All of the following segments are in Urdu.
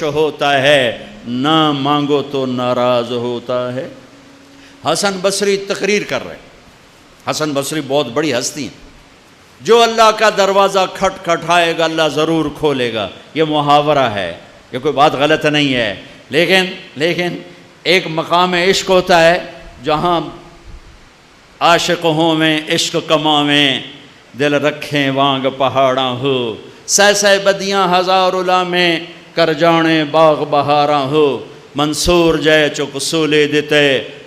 ہوتا ہے، نہ مانگو تو ناراض ہوتا ہے۔ حسن بصری تقریر کر رہے ہیں۔ حسن بصری بہت بڑی ہستی ہیں۔ جو اللہ کا دروازہ کھٹکھٹائے گا اللہ ضرور کھولے گا، یہ محاورہ ہے، یہ کوئی بات غلط نہیں ہے، لیکن ایک مقام عشق ہوتا ہے جہاں عاشق ہوں میں عشق کماویں، دل رکھیں وانگ پہاڑاں ہو، سہ بدیاں ہزار علامیں کر جانے باغ بہاراں ہو، منصور جے چک سولے دیتے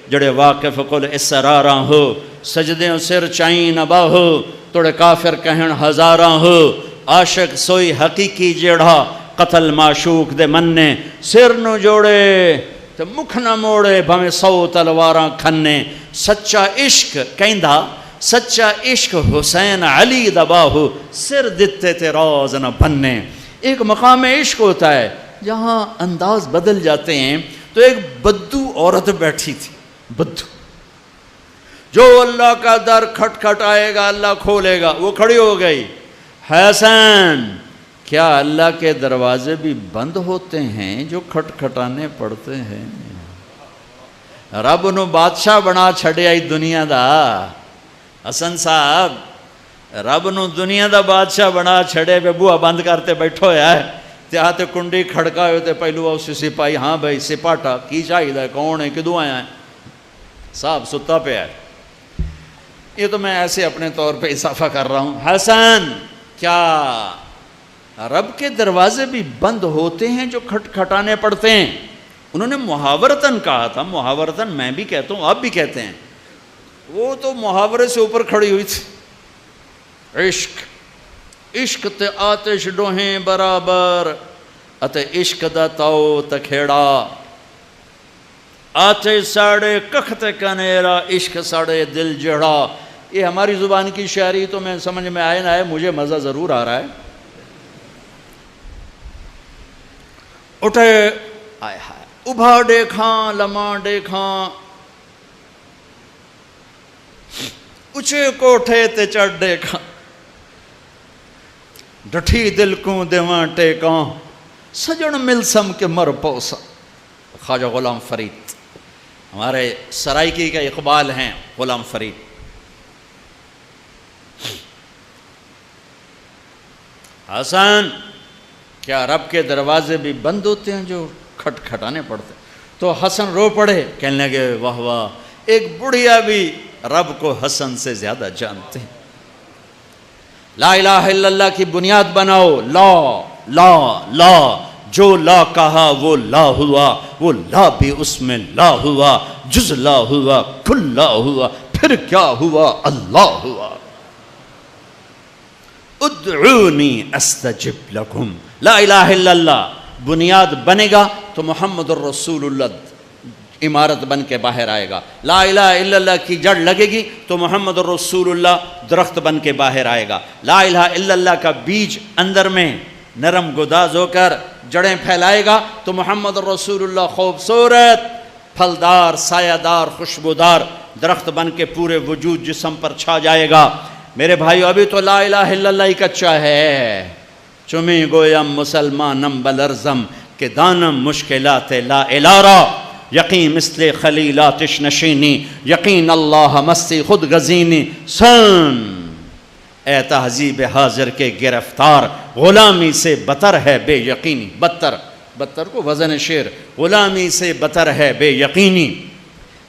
جڑے واقف کل اسراراں ہو، سجدیں سر چائیں نبا ہو توڑے کافر کہن ہزاراں ہو، عاشق سوئی حقیقی جیڑھا قتل معشوق دے مننے، سر نو جوڑے تو مکھ نہ موڑے بھویں 100 تلواراں کھنے، سچا عشق کہندا سچا عشق حسین علی دباہو، سر دتے تے راز نہ بننے۔ ایک مقام عشق ہوتا ہے جہاں انداز بدل جاتے ہیں۔ تو ایک بدو عورت بیٹھی تھی، بدو، جو اللہ کا در کھٹکھٹائے گا اللہ کھولے گا، وہ کھڑی ہو گئی، حسن کیا اللہ کے دروازے بھی بند ہوتے ہیں جو کھٹکھٹانے پڑتے ہیں؟ رب نو بادشاہ بنا چھڑیا ہی دنیا دا، حسن صاحب رب نو دنیا دا بادشاہ بنا چھڑے پہ بوہا بند کرتے بیٹھو ہے، تے آتے کنڈی کھڑکا ہوتے پہلو اس سپاہی، ہاں بھائی سپاٹا کی چاہیے ہے، کون ہے، کدوں آیا ہے؟ صاحب ستا پہ ہے۔ یہ تو میں ایسے اپنے طور پہ اضافہ کر رہا ہوں۔ حسن کیا رب کے دروازے بھی بند ہوتے ہیں جو کھٹکھٹانے پڑتے ہیں؟ انہوں نے محاورتاً کہا تھا، محاورتاً میں بھی کہتا ہوں، آپ بھی کہتے ہیں، وہ تو محاورے سے اوپر کھڑی ہوئی تھی۔ عشق تے آتش ڈوہیں برابر اتے عشق دا تاؤ تکھیڑا، آتش ساڑے کخت کنیرا عشق ساڑے دل جڑا۔ یہ ہماری زبان کی شاعری تو میں سمجھ میں آئے نہ آئے، مجھے مزہ ضرور آ رہا ہے۔ اٹھے آئے ہائے ابھا دیکھاں لمحہ دیکھاں، اچھے کوٹھے تے چڑھ دیکھاں، ڈٹھی دل کو دیواں ٹیکاں، سجن ملسم کے مر پوسا۔ خواجہ غلام فرید ہمارے سرائکی کا اقبال ہیں، غلام فرید۔ حسن کیا رب کے دروازے بھی بند ہوتے ہیں جو کھٹکھٹانے پڑتے ہیں؟ تو حسن رو پڑے، کہنے لگے واہ واہ، ایک بڑھیا بھی رب کو حسن سے زیادہ جانتے ہیں۔ لا الہ الا اللہ کی بنیاد بناؤ، لا لا لا، جو لا کہا وہ لا ہوا، وہ لا بھی اس میں لا ہوا، جز لا ہوا، کل لا ہوا، پھر کیا ہوا؟ اللہ ہوا۔ ادعونی استجب لکم، لا الہ الا اللہ بنیاد بنے گا تو محمد الرسول اللہ عمارت بن کے باہر آئے گا۔ لا الہ الا اللہ کی جڑ لگے گی تو محمد الرسول اللہ درخت بن کے باہر آئے گا۔ لا الہ الا اللہ کا بیج اندر میں نرم گداز ہو کر جڑیں پھیلائے گا تو محمد الرسول اللہ خوبصورت پھلدار سایہ دار خوشبودار درخت بن کے پورے وجود جسم پر چھا جائے گا۔ میرے بھائیو ابھی تو لا الہ الا اللہ ہی کچا ہے۔ چمی گویم مسلمانم بلرزم کہ دانم مشکلات لا الارا، یقین مثل خلیلاتش نشینی، یقین اللہ مستی خود غزینی، سن اے تہذیب حاضر کے گرفتار، غلامی سے بتر ہے بے یقینی۔ بتر کو وزن شعر، غلامی سے بتر ہے بے یقینی۔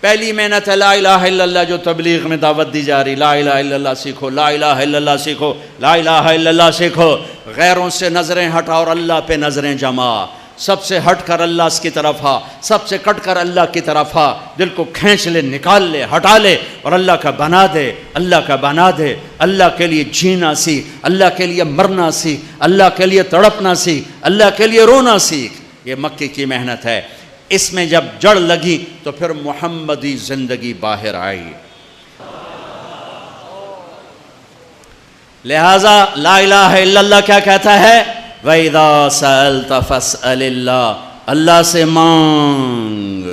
پہلی محنت ہے لا الہ الا اللہ جو تبلیغ میں دعوت دی جا رہی، لا الہ الا اللہ سیکھو، لا الہ الا اللہ سیکھو، لا الہ الا اللہ سیکھو۔ غیروں سے نظریں ہٹا اور اللہ پہ نظریں جما، سب سے ہٹ کر اللہ کی طرف آ، سب سے کٹ کر اللہ کی طرف آ، دل کو کھینچ لے، نکال لے، ہٹا لے اور اللہ کا بنا دے، اللہ کا بنا دے۔ اللہ کے لیے جینا سیکھ، اللہ کے لیے مرنا سیکھ، اللہ کے لیے تڑپنا سیکھ، اللہ کے لیے رونا سیکھ۔ یہ مکی کی محنت ہے۔ اس میں جب جڑ لگی تو پھر محمدی زندگی باہر آئی۔ لہٰذا لا الہ الا اللہ کیا کہتا ہے؟ وَإِذَا سَأَلْتَ فَاسْأَلِ اللَّهِ، اللہ سے مانگ،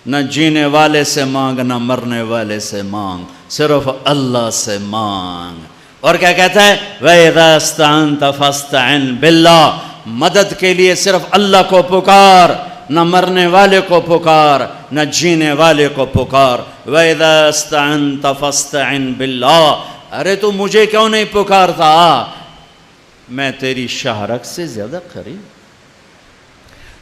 نہ جینے والے سے مانگ نہ مرنے والے سے مانگ، صرف اللہ سے مانگ۔ اور کیا کہتا ہے؟ وَإِذَا اسْتَعَنْتَ فَاسْتَعِنْ بِاللَّهِ، مدد کے لیے صرف اللہ کو پکار، نہ مرنے والے کو پکار، نہ جینے والے کو پکار۔ وَإِذَا اسْتَعَنْتَ فَاسْتَعِنْ بِاللَّهِ، ارے تو مجھے کیوں نہیں پکارتا؟ میں تیری شہرک سے زیادہ قریب۔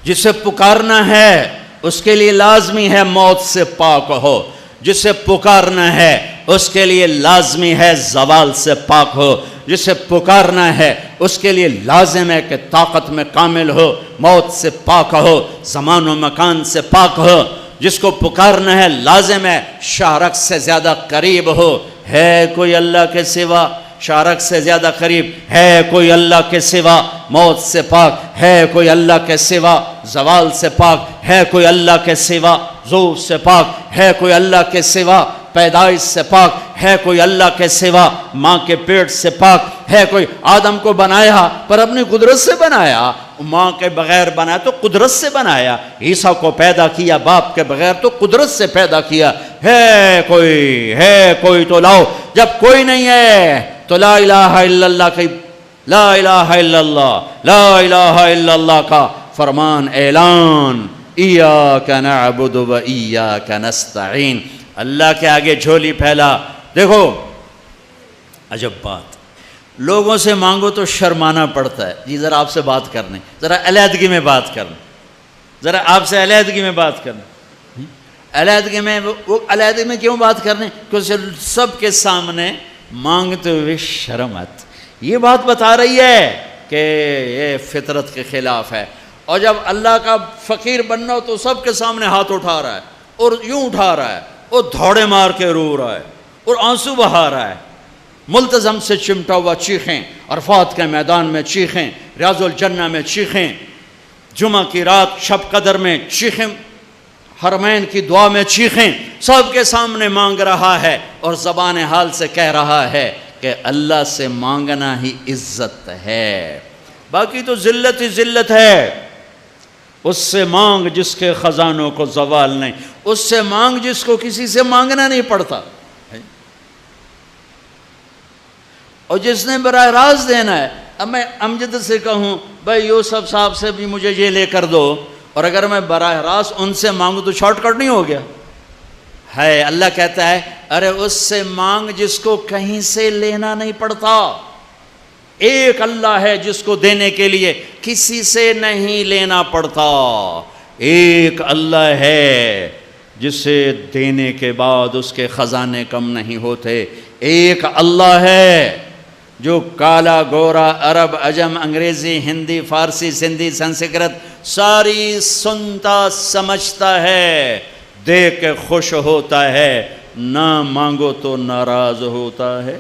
جسے پکارنا ہے اس کے لیے لازمی ہے موت سے پاک ہو، جسے پکارنا ہے اس کے لیے لازمی ہے زوال سے پاک ہو، جسے پکارنا ہے اس کے لیے لازم ہے کہ طاقت میں کامل ہو، موت سے پاک ہو، زمان و مکان سے پاک ہو۔ جس کو پکارنا ہے لازم ہے شہرک سے زیادہ قریب ہو۔ ہے کوئی اللہ کے سوا شہرک سے زیادہ قریب؟ ہے کوئی اللہ کے سوا موت سے پاک؟ ہے کوئی اللہ کے سوا زوال سے پاک؟ ہے کوئی اللہ کے سوا ظہور سے پاک؟ ہے کوئی اللہ کے سوا پیدائش سے پاک؟ ہے کوئی اللہ کے سوا ماں کے پیٹ سے پاک؟ ہے کوئی؟ آدم کو بنایا پر اپنی قدرت سے بنایا، ماں کے بغیر بنایا تو قدرت سے بنایا۔ عیسیٰ کو پیدا کیا باپ کے بغیر تو قدرت سے پیدا کیا۔ ہے کوئی تو لاؤ۔ جب کوئی نہیں ہے تو لا الہ الا اللہ کی لا الہ الا اللہ، لا الہ الا اللہ کا فرمان اعلان، ایاک نعبد و ایاک نستعین۔ اللہ کے آگے جھولی پھیلا۔ دیکھو عجب بات، لوگوں سے مانگو تو شرمانا پڑتا ہے، جی ذرا آپ سے بات کرنے، ذرا علیحدگی میں بات کرنے، ذرا آپ سے علیحدگی میں بات کرنے۔ علیحدگی میں وہ علیحدگی میں کیوں بات کرنے؟ کیونکہ سب کے سامنے مانگتے ہوئے شرم آتی۔ یہ بات بتا رہی ہے کہ یہ فطرت کے خلاف ہے۔ اور جب اللہ کا فقیر بننا ہو تو سب کے سامنے ہاتھ اٹھا رہا ہے اور یوں اٹھا رہا ہے اور دھوڑے مار کے رو رہا ہے اور آنسو بہا رہا ہے، ملتزم سے چمٹا ہوا چیخیں، عرفات کے میدان میں چیخیں، ریاض الجنہ میں چیخیں، جمعہ کی رات شب قدر میں چیخیں، حرمین کی دعا میں چیخیں، سب کے سامنے مانگ رہا ہے اور زبان حال سے کہہ رہا ہے کہ اللہ سے مانگنا ہی عزت ہے، باقی تو ذلت ہی ذلت ہے۔ اس سے مانگ جس کے خزانوں کو زوال نہیں، اس سے مانگ جس کو کسی سے مانگنا نہیں پڑتا، اور جس نے براہ راست دینا ہے۔ اب میں امجد سے کہوں بھائی یوسف صاحب سے بھی مجھے یہ لے کر دو، اور اگر میں براہ راست ان سے مانگوں تو شارٹ کٹ نہیں ہو گیا ہے؟ اللہ کہتا ہے ارے اس سے مانگ جس کو کہیں سے لینا نہیں پڑتا۔ ایک اللہ ہے جس کو دینے کے لیے کسی سے نہیں لینا پڑتا، ایک اللہ ہے جسے دینے کے بعد اس کے خزانے کم نہیں ہوتے، ایک اللہ ہے جو کالا گورا عرب عجم انگریزی ہندی فارسی سندھی سنسکرت ساری سنتا سمجھتا ہے، دیکھ کے خوش ہوتا ہے، نہ مانگو تو ناراض ہوتا ہے۔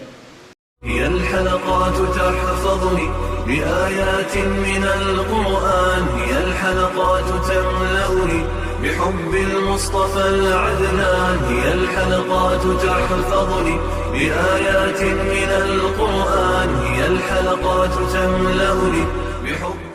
هي الحلقات تحفظني بآيات من القرآن، هي الحلقات تملأني بحب المصطفى العدنان، هي الحلقات تحفظني بآيات من القرآن، هي الحلقات تملأني بحب